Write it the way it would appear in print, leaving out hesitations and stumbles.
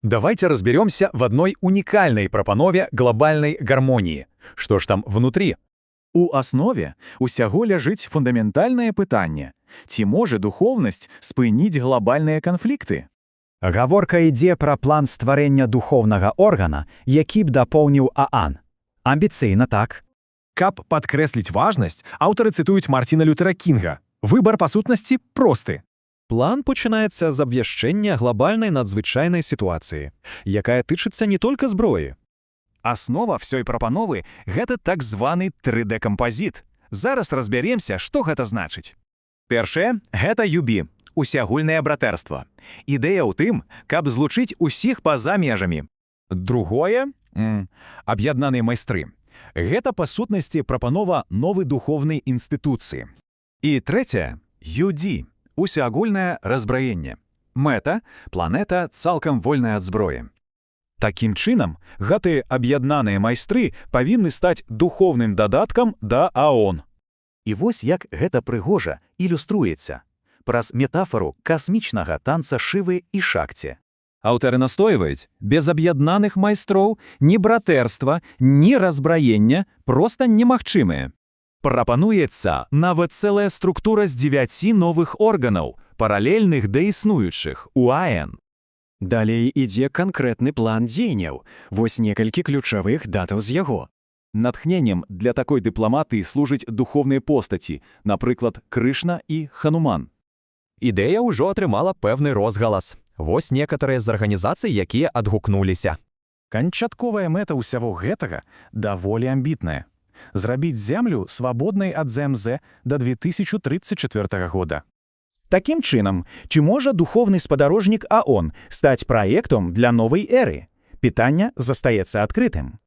Давайте разберемся в одной уникальной пропанове глобальной гармонии. Что ж там внутри? У аснове усяго ляжыць фундаментальнае пытанне: ці можа духоўнасць спыніць глобальныя канфлікты? Гаворка ідзе пра план стварэння духоўнага органа, які б дапоўніў ААН. Амбіцыйна, так. Каб падкрэсліць важнасць, аўтары цытуюць Мартіна Лютера Кінга. Выбар па сутнасці просты. План пачынаецца з абвяшчэння глобальнай надзвычайнай сітуацыі, якая тычыцца не толькі зброі. Аснова всёй прапановы – гэта так званы 3D-кампазіт. Зараз разбяремся, што гэта значыць. Першае – гэта UB – усеагульнае братэрства. Ідэя ў тым, каб злучыць усіх па-за межамі. Другое – аб'яднаныя майстры. Гэта, па сутнасці, прапанова новай духоўнай інстытуцыі. І трэцяе – UD – усеагульнае разбраенне. Мэта – планета цалкам вольная ад зброі. Такім чынам, гэтыя аб'яднаныя майстры павінны стаць духоўным дадаткам да АОН. І вось як гэта прыгожа ілюструецца праз метафору касмічнага танца Шывы і Шакці. Аўтары настойваюць, без аб'яднаных майстроў ні братэрства, ні разбраення проста немагчымыя. Прапануецца нават цэлая структура з 9 новых органаў, паралельных да існуючых у АН. Далей ідзе канкрэтны план дзеянняў, вось некалькі ключавых датаў з яго. Натхненнем для такой дыпламатыі служаць духоўныя постаці, напрыклад, Крышна і Хануман. Ідэя ўжо атрымала пэўны розгалас. Вось некаторыя з арганізацый, якія адгукнуліся. Канчатковая мэта ўсяго гэтага даволі амбітная. Зрабіць зямлю свабоднай ад ЗМЗ да 2034 года. Такім чынам, ці можа духоўны спадарожнік АОН стаць праектам для новай эры? Пытанне застаецца адкрытым.